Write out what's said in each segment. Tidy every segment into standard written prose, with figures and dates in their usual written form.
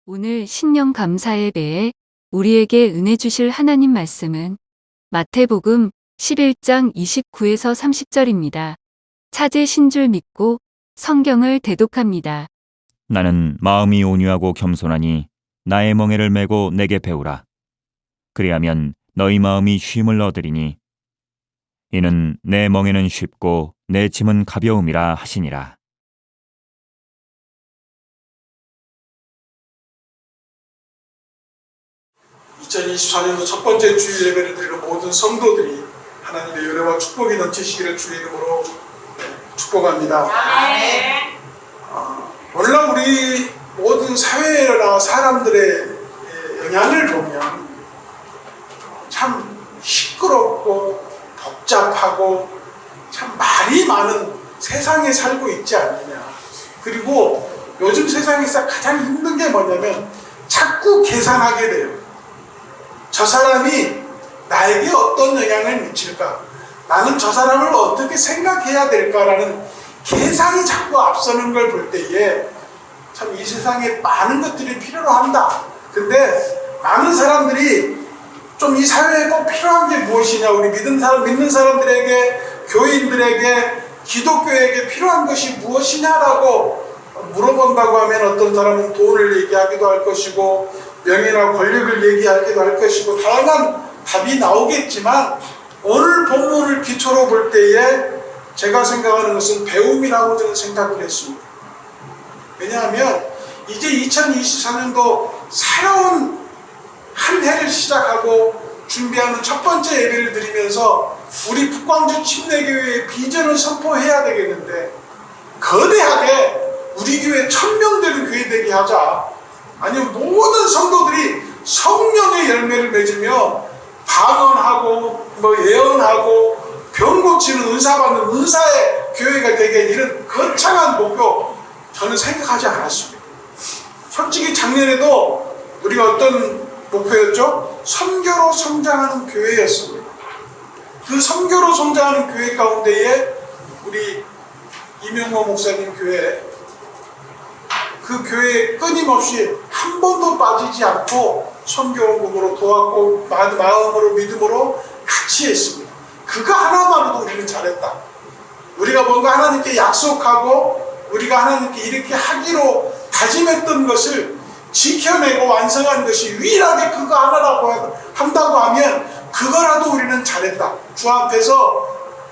오늘 신령 감사 예배에 우리에게 은혜 주실 하나님 말씀은 마태복음 11장 29에서 30절입니다. 찾으신 줄 믿고 성경을 대독합니다. 나는 마음이 온유하고 겸손하니 나의 멍에를 메고 내게 배우라. 그리하면 너희 마음이 쉼을 얻으리니 이는 내 멍에는 쉽고 내 짐은 가벼움이라 하시니라. (2024년도) 첫 번째 주일 예배를 드리는 모든 성도들이 하나님의 은혜와 축복이 넘치시기를 주의 이름으로 축복합니다. 오늘날 우리 모든 사회나 사람들의 영향을 보면 참 시끄럽고 복잡하고 참 말이 많은 세상에 살고 있지 않느냐. 그리고 요즘 세상에서 가장 힘든 게 뭐냐면 자꾸 계산하게 돼요. 저 사람이 나에게 어떤 영향을 미칠까? 나는 저 사람을 어떻게 생각해야 될까라는 계산이 자꾸 앞서는 걸 볼 때에 참 이 세상에 많은 것들이 필요로 한다. 근데 많은 사람들이 좀 이 사회에 꼭 필요한 게 무엇이냐, 우리 믿는 사람들에게, 교인들에게, 기독교에게 필요한 것이 무엇이냐라고 물어본다고 하면 어떤 사람은 돈을 얘기하기도 할 것이고 명예나 권력을 얘기하기도 할 것이고 다양한 답이 나오겠지만, 오늘 본문을 기초로 볼 때에 제가 생각하는 것은 배움이라고 저는 생각을 했습니다. 왜냐하면 이제 2024년도 새로운 한 해를 시작하고 준비하는 첫 번째 예배를 드리면서 우리 북광주 침례교회의 비전을 선포해야 되겠는데, 거대하게 우리 교회 1000명 되는 교회 되게 하자. 아니면 모든 성도들이 성령의 열매를 맺으며 방언하고 예언하고 병 고치는 은사 받는 은사의 교회가 되게, 이런 거창한 목표 저는 생각하지 않았습니다. 솔직히 작년에도 우리가 어떤 목표였죠? 선교로 성장하는 교회였습니다. 그 선교로 성장하는 교회 가운데에 우리 이명호 목사님 교회, 그 교회에 끊임없이 한 번도 빠지지 않고 선교원금으로 도왔고 마음으로 믿음으로 같이 했습니다. 그거 하나만으로도 우리는 잘했다. 우리가 뭔가 하나님께 약속하고 우리가 하나님께 이렇게 하기로 다짐했던 것을 지켜내고 완성한 것이 유일하게 그거 하나라고 한다고 하면 그거라도 우리는 잘했다. 주 앞에서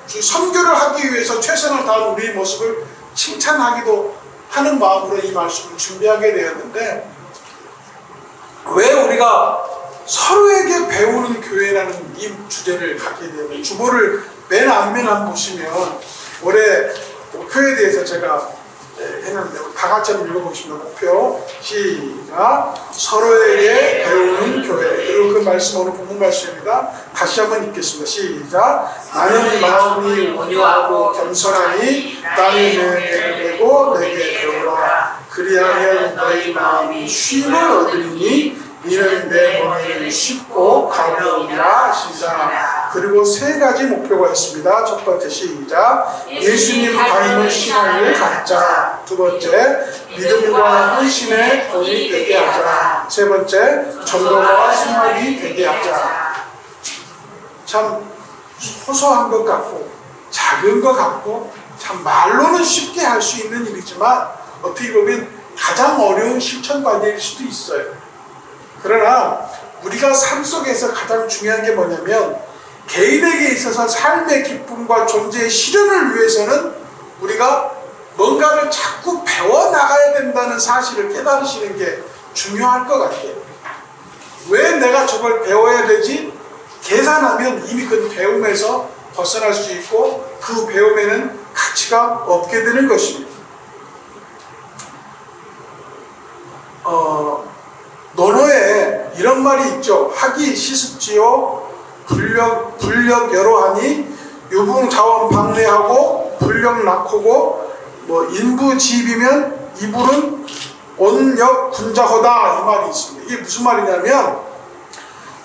주 선교를 하기 위해서 최선을 다한 우리의 모습을 칭찬하기도 하는 마음으로 이 말씀을 준비하게 되었는데, 왜 우리가 서로에게 배우는 교회라는 이 주제를 갖게 되면, 주보를 맨 앞면 한번 보시면 올해 목표에 대해서 제가 했는데 다 같이 한번 읽어보겠습니다. 목표 시작. 서로에게 배우는 교회. 그리고 그 말씀 오늘 본문 말씀입니다. 다시 한번 읽겠습니다. 시작. 나는 마음이 온유하고 겸손하니 나의 멍에를 메고 내게 배우라. 그리하면 너희 마음이 쉼을 얻으리니 이는 내 멍에는 쉽고 가벼움이라 하시니라. 그리고 세 가지 목표가 있습니다. 첫 번째 시작. 예수님 닮은 신앙을 갖자. 두 번째, 믿음과 헌신의 본이 되게 하자. 세 번째, 전도와 생활이 되게 하자. 참 소소한 것 같고 작은 것 같고 참 말로는 쉽게 할 수 있는 일이지만 어떻게 보면 가장 어려운 실천 과제일 수도 있어요. 그러나 우리가 삶 속에서 가장 중요한 게 뭐냐면, 개인에게 있어서 삶의 기쁨과 존재의 실현을 위해서는 우리가 뭔가를 자꾸 배워나가야 된다는 사실을 깨달으시는 게 중요할 것 같아요. 왜 내가 저걸 배워야 되지? 계산하면 이미 그 배움에서 벗어날 수 있고 그 배움에는 가치가 없게 되는 것입니다. 논어에 이런 말이 있죠. 학이 시습지요 불력 여로하니 유붕자원 방래하고 불력 낙호고 인부지입이면 이불은 온역 군자허다, 이 말이 있습니다. 이게 무슨 말이냐면,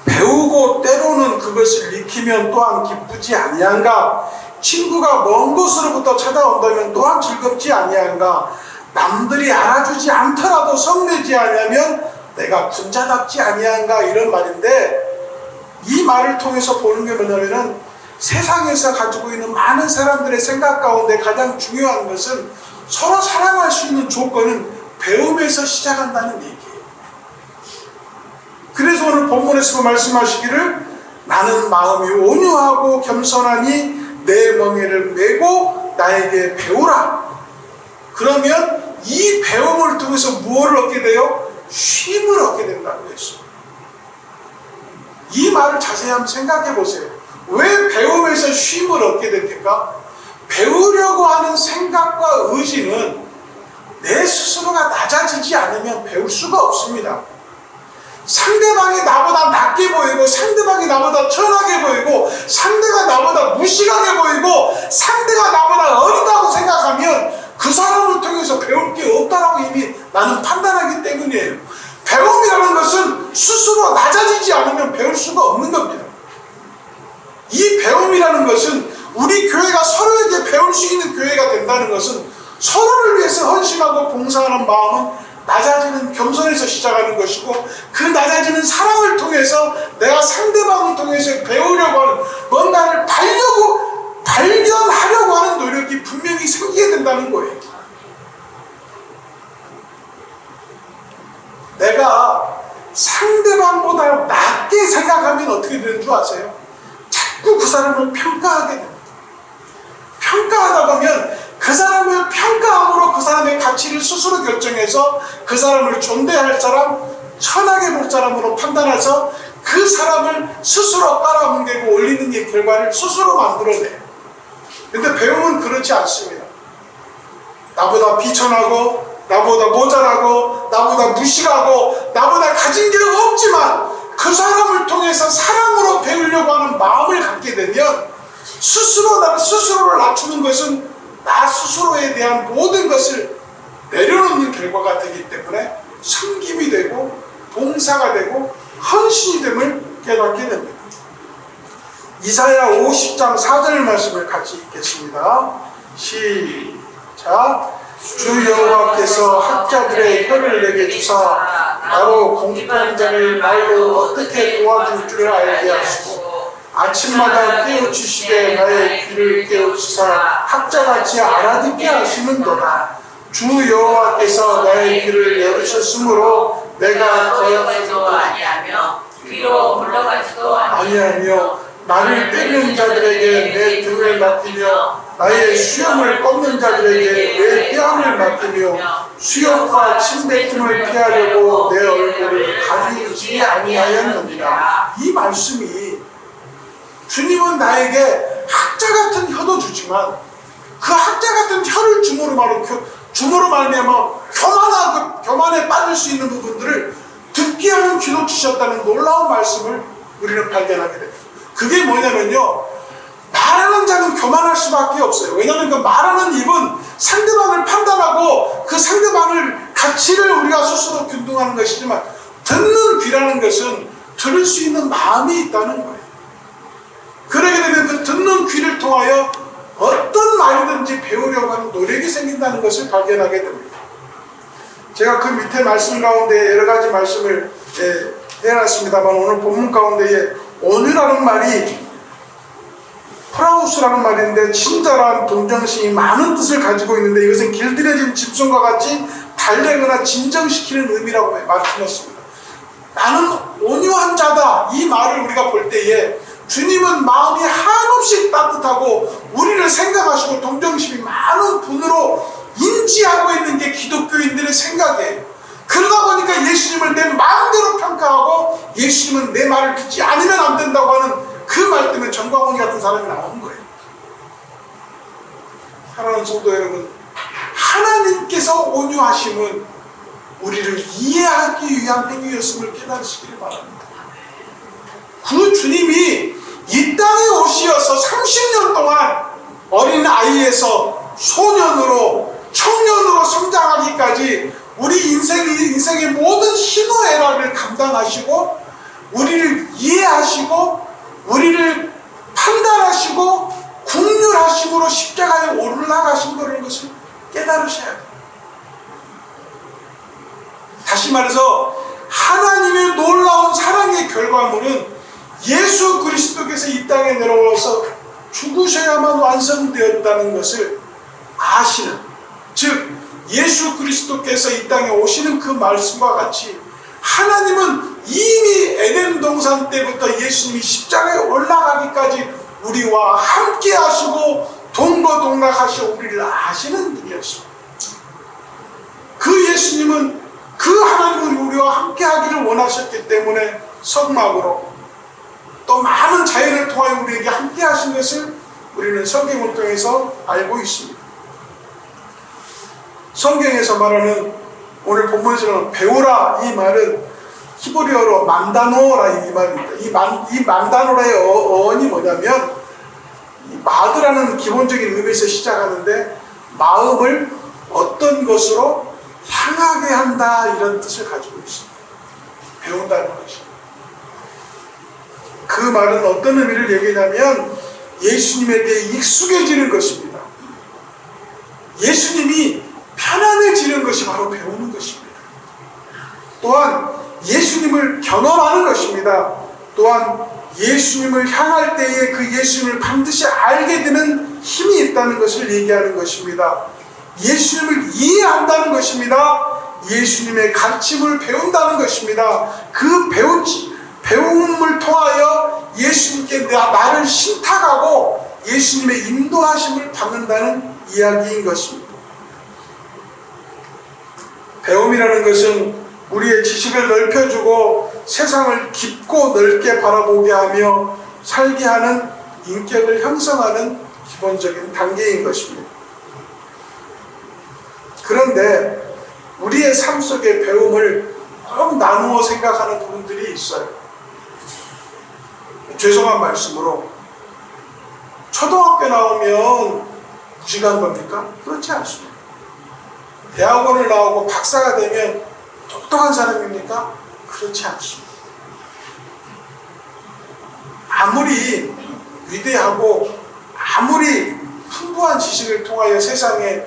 배우고 때로는 그것을 익히면 또한 기쁘지 아니한가, 친구가 먼 곳으로부터 찾아온다면 또한 즐겁지 아니한가, 남들이 알아주지 않더라도 성내지 않으면 내가 군자답지 아니한가 이런 말인데, 이 말을 통해서 보는 게 뭐냐면은 세상에서 가지고 있는 많은 사람들의 생각 가운데 가장 중요한 것은 서로 사랑할 수 있는 조건은 배움에서 시작한다는 얘기예요. 그래서 오늘 본문에서 말씀하시기를 나는 마음이 온유하고 겸손하니 내 멍에를 메고 나에게 배우라. 그러면 이 배움을 통해서 무엇을 얻게 돼요? 쉼을 얻게 된다고 했어요. 이 말을 자세히 한번 생각해 보세요. 왜 배움에서 쉼을 얻게 됩니까? 배우려고 하는 생각과 의지는 내 스스로가 낮아지지 않으면 배울 수가 없습니다. 상대방이 나보다 낮게 보이고, 상대방이 나보다 천하게 보이고, 상대가 나보다 무식하게 보이고, 상대가 나보다 어리다고 생각하면 그 사람을 통해서 배울 게 없다라고 이미 나는 판단하기 때문이에요. 배움이라는 것은 스스로 낮아지지 않으면 배울 수가 없는 겁니다. 이 배움이라는 것은 우리 교회가 서로에게 배울 수 있는 교회가 된다는 것은 서로를 위해서 헌신하고 봉사하는 마음은 낮아지는 겸손에서 시작하는 것이고, 그 낮아지는 사랑을 통해서 내가 상대방을 통해서 배우려고 하는 뭔가를 발견하려고 하는 노력이 분명히 생기게 된다는 거예요. 내가 상대방보다 낮게 생각하면 어떻게 되는 줄 아세요? 자꾸 그 사람을 평가하게 됩니다. 평가하다 보면 그 사람을 평가함으로 그 사람의 가치를 스스로 결정해서 그 사람을 존대할 사람, 천하게 볼 사람으로 판단해서 그 사람을 스스로 깔아뭉개고 올리는 이 결과를 스스로 만들어내요. 근데 배움은 그렇지 않습니다. 나보다 비천하고, 나보다 모자라고, 나보다 무식하고, 나보다 가진 게 없지만 그 사람을 통해서 사랑으로 배우려고 하는 마음을 갖게 되면 스스로를 낮추는 것은 나 스스로에 대한 모든 것을 내려놓는 결과가 되기 때문에 섬김이 되고 봉사가 되고 헌신이 됨을 깨닫게 됩니다. 이사야 50장 4절 말씀을 같이 읽겠습니다. 시작. 주 여호와께서 학자들의 혀를 내게 주사 나로 공부하는 자를 말로 어떻게 도와줄 줄을 알게 하시고 아침마다 깨우치시되 나의 귀를 깨우치사 학자같이 알아듣게 하시는도다. 주 여호와께서 나의 귀를 열으셨으므로 내가 거역하지도 아니하며 귀로 물러가지도 아니하며 나를 때리는 자들에게 내 등을 맡기며 나의 수염을 꺾는 자들에게 내 뺨을 맡기며 수염과 침뱉음을 피하려고 내 얼굴을 가리우지 아니하였느니라. 이 말씀이 주님은 나에게 학자 같은 혀도 주지만 그 학자 같은 혀를 주므로 말미암아 교만에 빠질 수 있는 부분들을 듣게 하는 귀로 주셨다는 놀라운 말씀을 우리는 발견하게 됩니다. 그게 뭐냐면요, 말하는 자는 교만할 수밖에 없어요. 왜냐하면 그 말하는 입은 상대방을 판단하고 그 상대방을 가치를 우리가 스스로 균등하는 것이지만, 듣는 귀라는 것은 들을 수 있는 마음이 있다는 거예요. 그러게 되면 그 듣는 귀를 통하여 어떤 말이든지 배우려고 하는 노력이 생긴다는 것을 발견하게 됩니다. 제가 그 밑에 말씀 가운데 여러 가지 말씀을 해놨습니다만, 오늘 본문 가운데에 온유라는 말이 프라우스라는 말인데 친절한 동정심이 많은 뜻을 가지고 있는데, 이것은 길들여진 짐승과 같이 달래거나 진정시키는 의미라고 말씀했습니다. 나는 온유한 자다, 이 말을 우리가 볼 때에 주님은 마음이 한없이 따뜻하고 우리를 생각하시고 동정심이 많은 분으로 인지하고 있는 게 기독교인들의 생각이에요. 그러다 보니까 예수님을 내 마음대로 평가하고 예수님은 내 말을 듣지 않으면 안 된다고 하는 그 말 때문에 정광훈이 같은 사람이 나오는 거예요. 사랑하는 성도 여러분, 하나님께서 온유하심은 우리를 이해하기 위한 행위였음을 깨달으시기를 바랍니다. 그 주님이 이 땅에 오시어서 30년 동안 어린 아이에서 소년으로 청년으로 성장하기까지 우리 인생의 모든 희노애락을 감당하시고 우리를 이해하시고 우리를 판단하시고 국률하심으로 십자가에 올라가신 것을 깨달으셔야 돼요. 다시 말해서 결과물은 예수 그리스도께서 이 땅에 내려와서 죽으셔야만 완성되었다는 것을 아시는, 즉 예수 그리스도께서 이 땅에 오시는 그 말씀과 같이 하나님은 이미 에덴 동산 때부터 예수님이 십자가에 올라가기까지 우리와 함께 하시고 동거동락하시고 우리를 아시는 분이었습니다. 그 예수님은 그 하나님은 우리와 함께 하기를 원하셨기 때문에 성막으로 또 많은 자연을 통하여 우리에게 함께 하신 것을 우리는 성경을 통해서 알고 있습니다. 성경에서 말하는 오늘 본문에서는 배우라 이 말은 히브리어로 만다노라 이 말입니다. 이 만다노라의 어원이 뭐냐면 마드라는 기본적인 의미에서 시작하는데 마음을 어떤 것으로 향하게 한다 이런 뜻을 가지고 있습니다. 배운다는 것입니다. 그 말은 어떤 의미를 얘기하냐면 예수님에게 익숙해지는 것입니다. 예수님이 편안해지는 것이 바로 배우는 것입니다. 또한 예수님을 경험하는 것입니다. 또한 예수님을 향할 때에 그 예수님을 반드시 알게 되는 힘이 있다는 것을 얘기하는 것입니다. 예수님을 이해한다는 것입니다. 예수님의 가르침을 배운다는 것입니다. 그 배움을 통하여 예수님께 나를 신탁하고 예수님의 인도하심을 받는다는 이야기인 것입니다. 배움이라는 것은 우리의 지식을 넓혀주고 세상을 깊고 넓게 바라보게 하며 살게 하는 인격을 형성하는 기본적인 단계인 것입니다. 그런데 우리의 삶 속의 배움을 꼭 나누어 생각하는 부분들이 있어요. 죄송한 말씀으로 초등학교 나오면 무식한 겁니까? 그렇지 않습니다. 대학원을 나오고 박사가 되면 똑똑한 사람입니까? 그렇지 않습니다. 아무리 위대하고 아무리 풍부한 지식을 통하여 세상에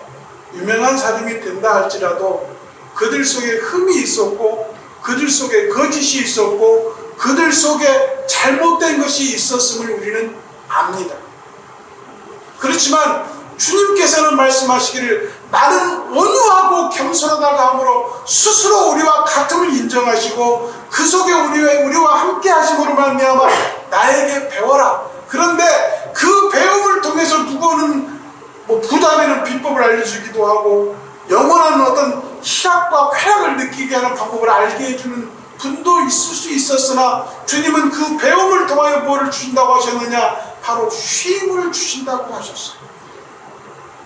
유명한 사람이 된다 할지라도 그들 속에 흠이 있었고 그들 속에 거짓이 있었고 그들 속에 잘못된 것이 있었음을 우리는 압니다. 그렇지만 주님께서는 말씀하시기를 나는 온유하고 겸손하다가 함으로 스스로 우리와 같음을 인정하시고 그 속에 우리와 함께 하심으로 말미암아 나에게 배워라. 그런데 그 배움을 통해서 누구는 부담에는 비법을 알려주기도 하고 영원한 어떤 희락과 쾌락을 느끼게 하는 방법을 알게 해주는 분도 있을 수 있었으나 주님은 그 배움을 통하여 뭐를 주신다고 하셨느냐? 바로 쉼을 주신다고 하셨어요.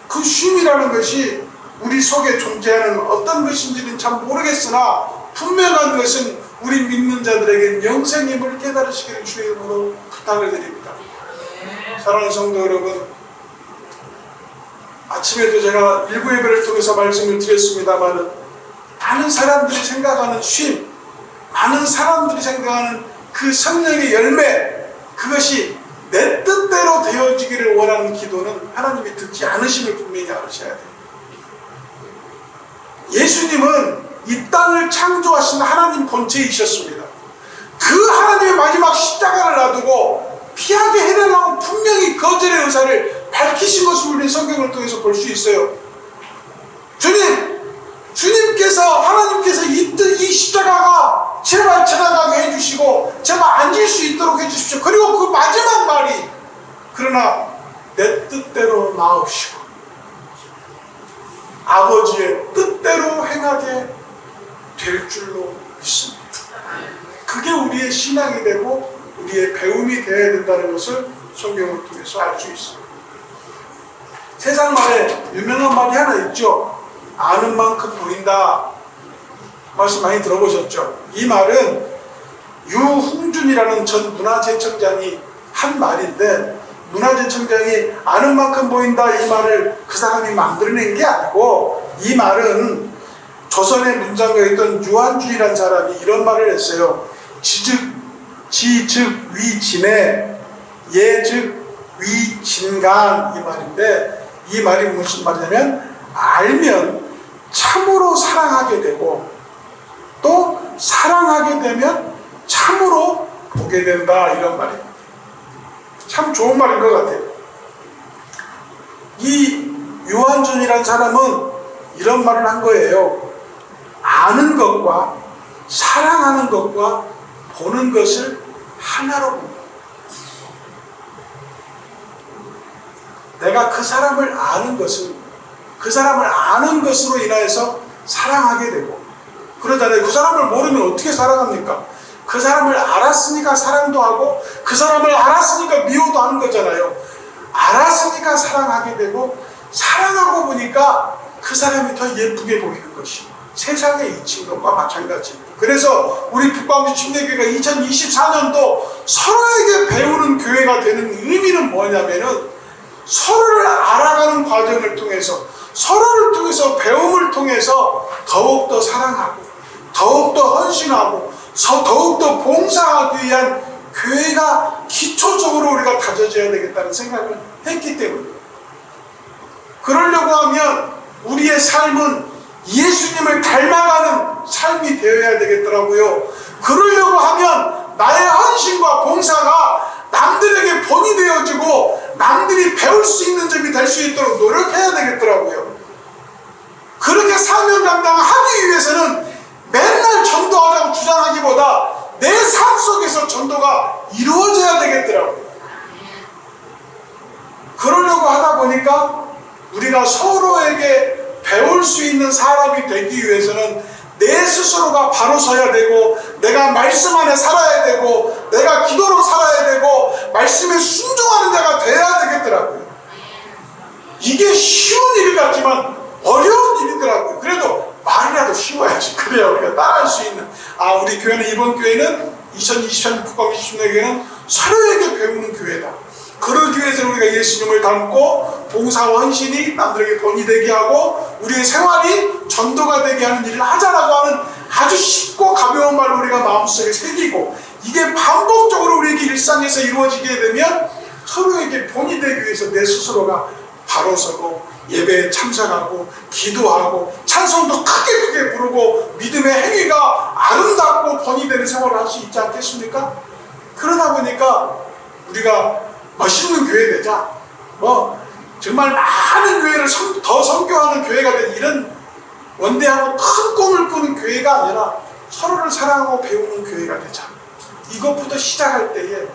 그 쉼이라는 것이 우리 속에 존재하는 어떤 것인지는 참 모르겠으나 분명한 것은 우리 믿는 자들에게 영생임을 깨달으시기를 주의 이름으로 부탁을 드립니다. 사랑하는 성도 여러분, 아침에도 제가 일부 예배를 통해서 말씀을 드렸습니다만 많은 사람들이 생각하는 쉼, 많은 사람들이 생각하는 그 성령의 열매, 그것이 내 뜻대로 되어지기를 원하는 기도는 하나님이 듣지 않으심을 분명히 알으셔야 돼요. 예수님은 이 땅을 창조하신 하나님 본체이셨습니다. 그 하나님의 마지막 십자가를 놔두고 피하게 해달라고 분명히 거절의 의사를 밝히신 것을 우리는 성경을 통해서 볼 수 있어요. 주님께서 하나님께서 이 십자가가 제발 지나가게 해주시고 제발 앉을 수 있도록 해주십시오. 그리고 그 마지막 말이 그러나 내 뜻대로 마옵시고 아버지의 뜻대로 행하게 될 줄로 믿습니다. 그게 우리의 신앙이 되고 우리의 배움이 되어야 된다는 것을 성경을 통해서 알 수 있습니다. 세상 말에 유명한 말이 하나 있죠. 아는 만큼 보인다. 말씀 많이 들어보셨죠? 이 말은 유흥준이라는 전 문화재청장이 한 말인데 문화재청장이 아는 만큼 보인다 이 말을 그 사람이 만들어낸 게 아니고 이 말은 조선의 문장가에 있던 유한준이라는 사람이 이런 말을 했어요. 지즉 위진해 예즉 위진간 이 말인데 이 말이 무슨 말이냐면 알면 참으로 사랑하게 되고 또 사랑하게 되면 참으로 보게 된다, 이런 말이에요. 참 좋은 말인 것 같아요. 이 유한준이라는 사람은 이런 말을 한 거예요. 아는 것과 사랑하는 것과 보는 것을 하나로 본다. 내가 그 사람을 아는 것은 그 사람을 아는 것으로 인하여서 사랑하게 되고, 그러잖아요. 그 사람을 모르면 어떻게 사랑합니까? 그 사람을 알았으니까 사랑도 하고, 그 사람을 알았으니까 미워도 하는 거잖아요. 알았으니까 사랑하게 되고, 사랑하고 보니까 그 사람이 더 예쁘게 보이는 것이 세상에 잊힌 것과 마찬가지입니다. 그래서 우리 북광주 침례교회가 2024년도 서로에게 배우는 교회가 되는 의미는 뭐냐면은, 서로를 알아가는 과정을 통해서, 서로를 통해서, 배움을 통해서 더욱더 사랑하고, 더욱더 헌신하고, 더욱더 봉사하기 위한 교회가 기초적으로 우리가 다져져야 되겠다는 생각을 했기 때문에, 그러려고 하면 우리의 삶은 예수님을 닮아가는 삶이 되어야 되겠더라고요. 그러려고 하면 나의 헌신과 봉사가 남들에게 본이 되어지고 남들이 배울 수 있는 점이 될 수 있도록 노력해야 되겠더라고요. 그렇게 사명 감당하기 위해서는 맨날 전도하자고 주장하기보다 내 삶 속에서 전도가 이루어져야 되겠더라고요. 그러려고 하다 보니까 우리가 서로에게 배울 수 있는 사람이 되기 위해서는 내 스스로가 바로 서야 되고, 내가 말씀 안에 살아야 되고, 내가 기도로 살아야 되고, 말씀에 순종하는 자가 돼야 되겠더라고요. 이게 쉬운 일 같지만 어려운 일이더라고요. 그래도 말이라도 쉬워야지. 그래야 우리가 따라할 수 있는. 우리 교회는, 이번 교회는 2023년 북광주 침례교회는 서로에게 배우는 교회다. 그러기 위해서는 우리가 예수님을 닮고 봉사와 헌신이 남들에게 본이 되게 하고 우리의 생활이 전도가 되게 하는 일을 하자라고 하는 아주 쉽고 가벼운 말을 우리가 마음속에 새기고, 이게 반복적으로 우리에게 일상에서 이루어지게 되면 서로에게 본이 되기 위해서 내 스스로가 바로 서고 예배에 참석하고 기도하고 찬송도 크게 부르고 믿음의 행위가 아름답고 본이 되는 생활을 할 수 있지 않겠습니까? 그러다 보니까 우리가 멋있는 교회 되자, 정말 많은 교회를 더 선교하는 교회가 된 이런 원대하고 큰 꿈을 꾸는 교회가 아니라 서로를 사랑하고 배우는 교회가 되자. 이것부터 시작할 때에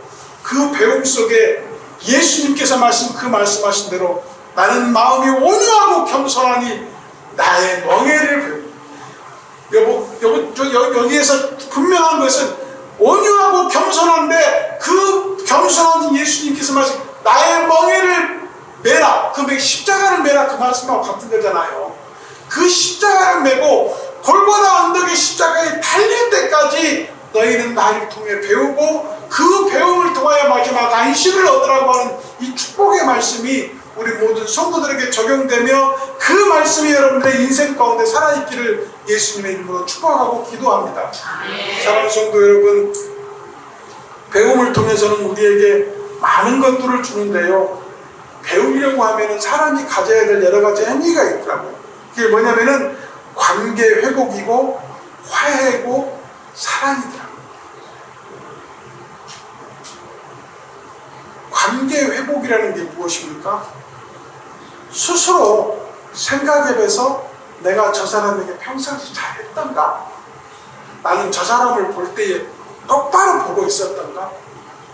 그 배움 속에 예수님께서 말씀하신 대로 나는 마음이 온유하고 겸손하니 나의 멍에를 배우. 여기에서 분명한 것은 온유하고 겸손한데, 그 겸손한 예수님께서 나의 멍에를 메라, 그 십자가를 메라, 그 말씀하고 같은 거잖아요. 그 십자가를 메고 골고다 언덕의 십자가에 달릴 때까지 너희는 나를 통해 배우고 그 배움을 통하여 마지막 안식을 얻으라고 하는 이 축복의 말씀이 우리 모든 성도들에게 적용되며, 그 말씀이 여러분들의 인생 가운데 살아있기를 예수님의 이름으로 축복하고 기도합니다. 사랑하는 성도 여러분, 배움을 통해서는 우리에게 많은 것들을 주는데요, 배우려고 하면은 사람이 가져야 될 여러 가지 행위가 있더라고요. 그게 뭐냐면은 관계 회복이고 화해고 사랑이더라고요. 관계 회복이라는 게 무엇입니까? 스스로 생각해봐서 내가 저 사람에게 평상시 잘했던가? 나는 저 사람을 볼 때에 똑바로 보고 있었던가?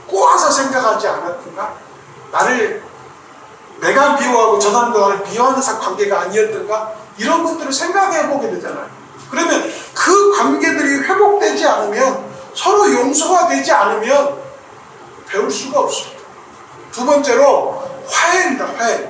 꼬아서 생각하지 않았던가? 내가 미워하고 저 사람도 나를 미워하는 관계가 아니었던가? 이런 것들을 생각해보게 되잖아요. 그러면 그 관계들이 회복되지 않으면, 서로 용서가 되지 않으면 배울 수가 없습니다. 두 번째로 화해입니다. 화해.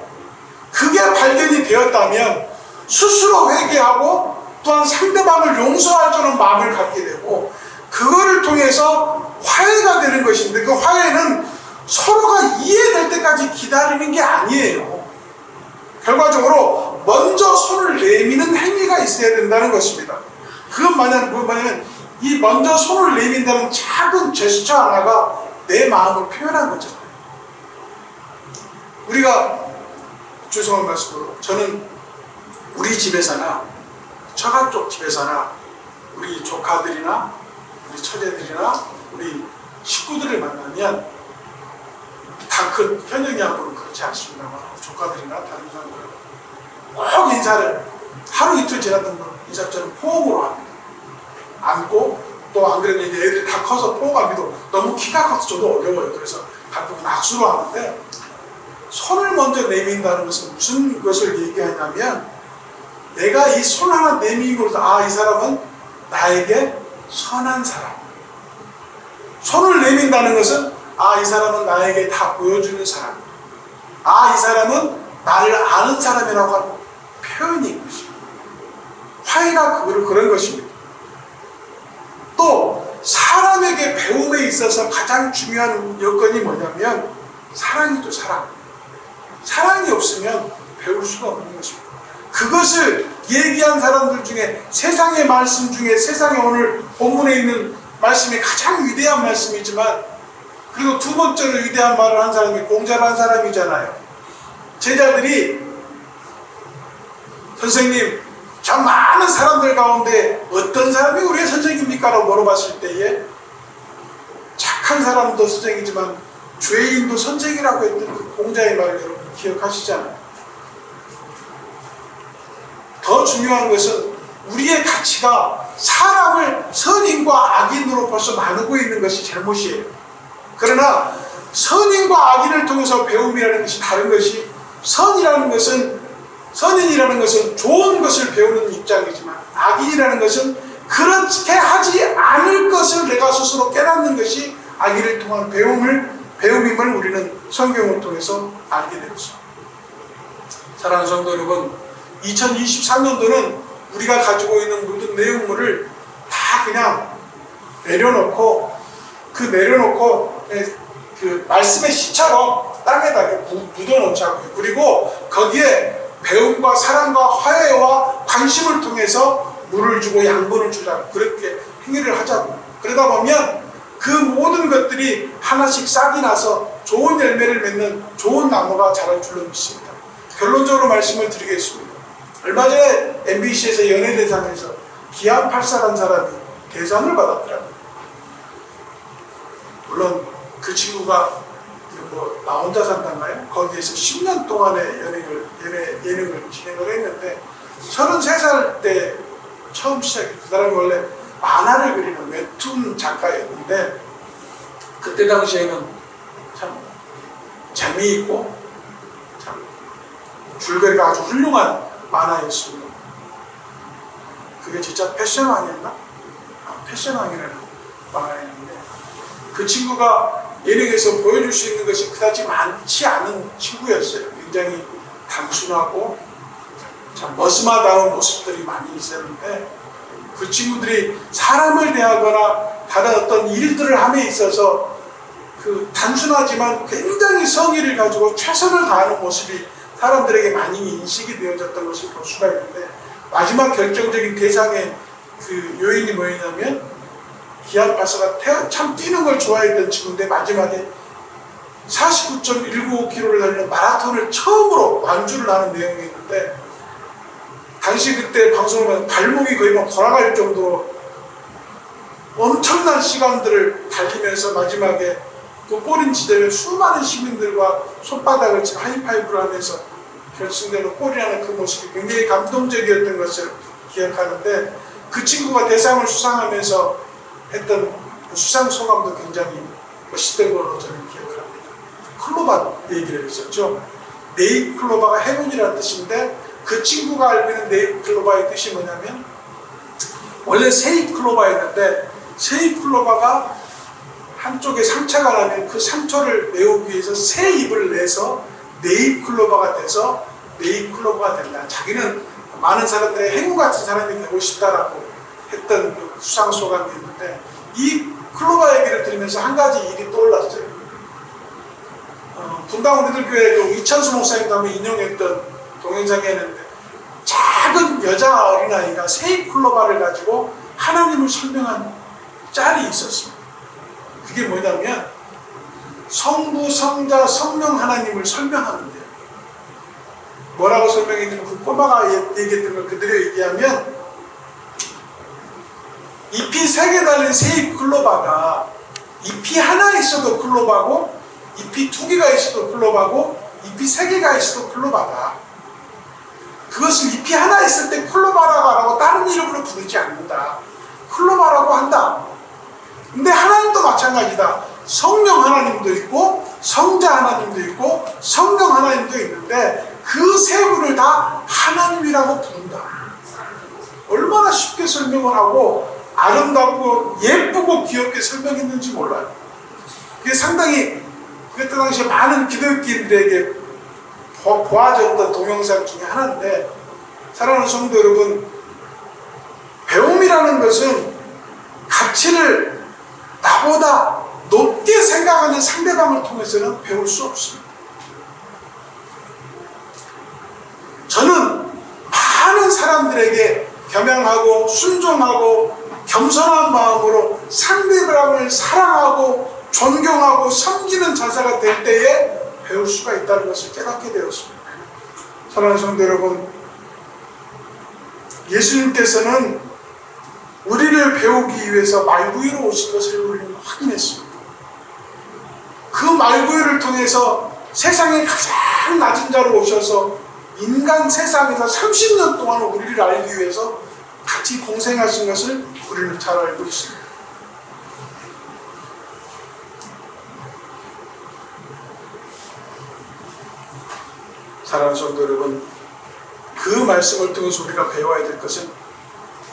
그게 발견이 되었다면 스스로 회개하고 또한 상대방을 용서할 줄은 마음을 갖게 되고, 그거를 통해서 화해가 되는 것인데, 그 화해는 서로가 이해될 때까지 기다리는 게 아니에요. 결과적으로 먼저 손을 내미는 행위가 있어야 된다는 것입니다. 그건 뭐냐면 이 먼저 손을 내민다는 작은 제스처 하나가 내 마음을 표현한 거잖아요. 우리가, 죄송한 말씀으로, 저는 우리 집에서나 처가 쪽 집에서나 우리 조카들이나 우리 처제들이나 우리 인사를 하루 이틀 지나던 인사처럼 포옹으로 합니다. 안고 또 안 그러면 이제 애들이 다 커서 포옹하기도 너무 키가 커서 저도 어려워요. 그래서 가끔은 악수로 하는데 손을 먼저 내민다는 것은 무슨 것을 얘기하냐면 내가 이 손 하나 내밀고서 이 사람은 나에게 선한 사람. 손을 내민다는 것은 이 사람은 나에게 다 보여주는 사람. 이 사람은 나를 아는 사람이라고 하는 표현인 것입니다. 화해가 그런 것입니다. 또 사람에게 배움에 있어서 가장 중요한 여건이 뭐냐면 사랑이죠. 사랑이 없으면 배울 수가 없는 것입니다. 그것을 얘기한 사람들 중에 세상의 말씀 중에 세상에 오늘 본문에 있는 말씀이 가장 위대한 말씀이지만 그리고 두 번째로 위대한 말을 한 사람이 공자를 한 사람이잖아요. 제자들이 선생님 저 많은 사람들 가운데 어떤 사람이 우리의 선생입니까? 라고 물어봤을 때에 착한 사람도 선생이지만 죄인도 선생이라고 했던 그 공자의 말을 여러분 기억하시잖아요. 더 중요한 것은 우리의 가치가 사람을 선인과 악인으로 벌써 나누고 있는 것이 잘못이에요. 그러나 선인과 악인을 통해서 배움이라는 것이 다른 것이 선인이라는 것은 좋은 것을 배우는 입장이지만 악인이라는 것은 그렇게 하지 않을 것을 내가 스스로 깨닫는 것이 악인을 통한 배움임을 우리는 성경을 통해서 알게 되었습니다. 사랑하는 성도 여러분, 2023년도는 우리가 가지고 있는 모든 내용물을 다 그냥 내려놓고 그 말씀의 씨처럼 땅에다 묻어놓자고요. 그리고 거기에 배움과 사랑과 화해와 관심을 통해서 물을 주고 양분을 주자고 그렇게 행위를 하자고. 그러다 보면 그 모든 것들이 하나씩 싹이 나서 좋은 열매를 맺는 좋은 나무가 자랄 줄로 믿습니다. 결론적으로 말씀을 드리겠습니다. 얼마 전에 MBC에서 연예대상에서 기안84란 사람이 대상을 받았더라고요. 물론 그 친구가 나 혼자 산단가요? 거기에서 10년 동안의 예능을 진행을 했는데 33살 때 처음 시작했어요. 그 사람이 원래 만화를 그리는 웹툰 작가였는데 그때 당시에는 참 재미있고 참 줄거리가 아주 훌륭한 만화였습니다. 그게 진짜 패션왕이었나? 패션왕이라는 만화였는데 그 친구가 예능에서 보여줄 수 있는 것이 그다지 많지 않은 친구였어요. 굉장히 단순하고 참 머스마다운 모습들이 많이 있었는데 그 친구들이 사람을 대하거나 다른 어떤 일들을 함에 있어서 그 단순하지만 굉장히 성의를 가지고 최선을 다하는 모습이 사람들에게 많이 인식이 되어졌던 것을 볼 수가 있는데 마지막 결정적인 대상의 그 요인이 뭐였냐면 기안84가 참 뛰는 걸 좋아했던 친구인데 마지막에 49.195km를 달리는 마라톤을 처음으로 완주를 하는 내용이었는데 당시 그때 방송을 보면 발목이 거의 막 돌아갈 정도로 엄청난 시간들을 달리면서 마지막에 그 골인 지대에 수많은 시민들과 손바닥을 치고 하이파이브를 하면서 결승되는 골이라는 그 모습이 굉장히 감동적이었던 것을 기억하는데 그 친구가 대상을 수상하면서 했던 그 수상 소감도 굉장히 멋있던 걸로 저는 기억을 합니다. 클로바 얘기를 했었죠. 네잎 클로바가 행운이라는 뜻인데 그 친구가 알고 있는 네잎 클로바의 뜻이 뭐냐면 원래 세잎 클로바였는데 세잎 클로바가 한쪽에 상처가 나면 그 상처를 메우기 위해서 새 잎을 내서 네잎 클로바가 돼서 네잎 클로바가 된다. 자기는 많은 사람들의 행운 같은 사람이 되고 싶다라고 했던 그 수상 소감이 있는데 이 클로바 얘기를 들으면서 한 가지 일이 떠올랐어요. 분당 우리들교회 그 이천수 목사님도 한번 인용했던 동영상이 있는데 작은 여자 어린아이가 세잎 클로바를 가지고 하나님을 설명한 짤이 있었습니다. 그게 뭐냐면 성부, 성자, 성령 하나님을 설명하는데요. 뭐라고 설명했냐면 그 꼬마가 얘기했던 걸 그대로 얘기하면 잎이 3개 달린 세잎 클로바가 잎이 하나 있어도 클로바고 잎이 2개가 있어도 클로바고 잎이 3개가 있어도 클로바다. 그것을 잎이 하나 있을 때 클로바라고 다른 이름으로 부르지 않는다. 클로바라고 한다. 근데 하나님도 마찬가지다. 성령 하나님도 있고 성자 하나님도 있고 성령 하나님도 있는데 그 세 분을 다 하나님이라고 부른다. 얼마나 쉽게 설명을 하고 아름답고 예쁘고 귀엽게 설명했는지 몰라요. 그게 상당히 그때 당시에 많은 기독교인들에게 보아졌던 동영상 중에 하나인데, 사랑하는 성도 여러분, 배움이라는 것은 가치를 나보다 높게 생각하는 상대방을 통해서는 배울 수 없습니다. 저는 많은 사람들에게 겸양하고 순종하고 겸손한 마음으로 상대방을 사랑하고 존경하고 섬기는 자세가 될 때에 배울 수가 있다는 것을 깨닫게 되었습니다. 사랑하는 성도 여러분, 예수님께서는 우리를 배우기 위해서 말구유로 오신 것을 우리는 확인했습니다. 그 말구유를 통해서 세상의 가장 낮은 자로 오셔서 인간 세상에서 30년 동안 우리를 알기 위해서 같이 공생하신 것을 우리는 잘 알고 있습니다. 사랑하는 성도 여러분, 그 말씀을 통해서 우리가 배워야 될 것은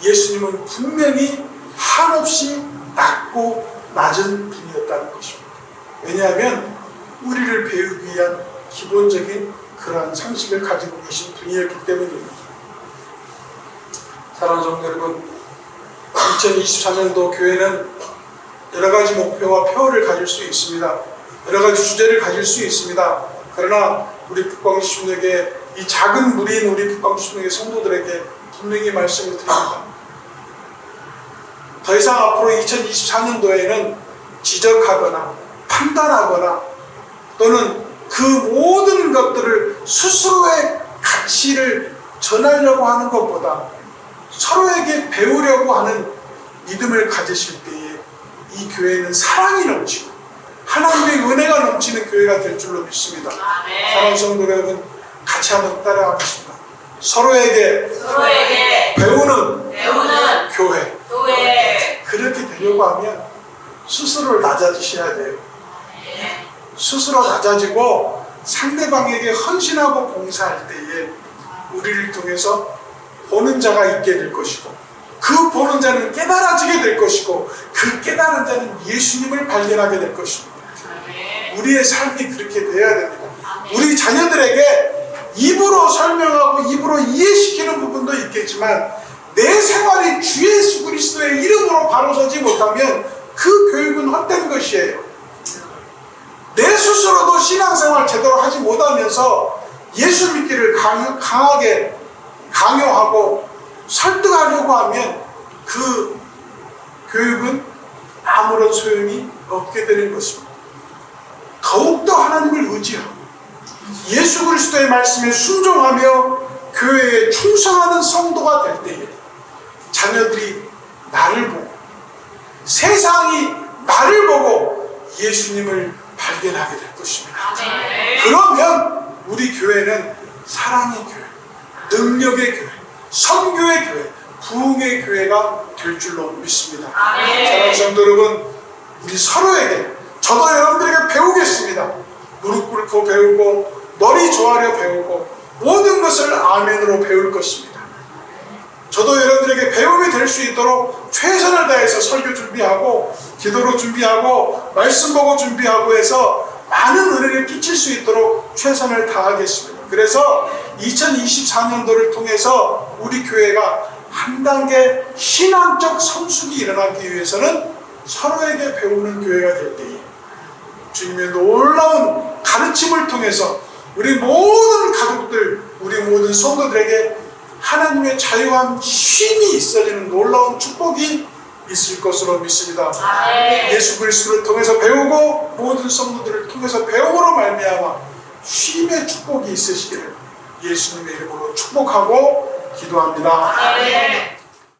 예수님은 분명히 한없이 낮고 낮은 분이었다는 것입니다. 왜냐하면 우리를 배우기 위한 기본적인 그러한 상식을 가지고 계신 분이었기 때문입니다. 사랑하는 성도 여러분, 2024년도 교회는 여러 가지 목표와 표어를 가질 수 있습니다. 여러 가지 주제를 가질 수 있습니다. 그러나 우리 북광주십록의 이 작은 무리인 우리 북광주십록의 성도들에게 분명히 말씀을 드립니다. 더 이상 앞으로 2024년도에는 지적하거나 판단하거나 또는 그 모든 것들을 스스로의 가치를 전하려고 하는 것보다 서로에게 배우려고 하는 믿음을 가지실 때에 이 교회는 사랑이 넘치고 하나님의 은혜가 넘치는 교회가 될 줄로 믿습니다. 사랑하는 성도 여러분, 같이 한번 따라가겠습니다. 서로에게 배우는 교회. 그렇게 되려고 하면 스스로를 낮아지셔야 돼요. 스스로 낮아지고 상대방에게 헌신하고 봉사할 때에 우리를 통해서 보는 자가 있게 될 것이고, 그 보는 자는 깨달아지게 될 것이고, 그 깨달은 자는 예수님을 발견하게 될 것입니다. 우리의 삶이 그렇게 되어야 됩니다. 우리 자녀들에게 입으로 설명하고 입으로 이해시키는 부분도 있겠지만 내 생활이 주 예수 그리스도의 이름으로 바로 서지 못하면 그 교육은 헛된 것이에요. 내 스스로도 신앙생활 제대로 하지 못하면서 예수 믿기를 강하게 강요하고 설득하려고 하면 그 교육은 아무런 소용이 없게 되는 것입니다. 더욱더 하나님을 의지하고 예수 그리스도의 말씀에 순종하며 교회에 충성하는 성도가 될 때에 자녀들이 나를 보고 세상이 나를 보고 예수님을 발견하게 될 것입니다. 그러면 우리 교회는 사랑의 교회, 능력의 교회, 선교의 교회, 부흥의 교회가 될 줄로 믿습니다. 사랑하는 성도 여러분, 우리 서로에게, 저도 여러분들에게 배우겠습니다. 무릎 꿇고 배우고 머리 조아려 배우고 모든 것을 아멘으로 배울 것입니다. 저도 여러분들에게 배움이 될 수 있도록 최선을 다해서 설교 준비하고 기도로 준비하고 말씀 보고 준비하고 해서 많은 은혜를 끼칠 수 있도록 최선을 다하겠습니다. 그래서 2024년도를 통해서 우리 교회가 한 단계 신앙적 성숙이 일어나기 위해서는 서로에게 배우는 교회가 될 때에 주님의 놀라운 가르침을 통해서 우리 모든 가족들, 우리 모든 성도들에게 하나님의 자유한 쉼이 있어지는 놀라운 축복이 있을 것으로 믿습니다. 예수 그리스도를 통해서 배우고 모든 성도들을 통해서 배움으로 말미암아 쉼의 축복이 있으시기를 예수님의 이름으로 축복하고 기도합니다.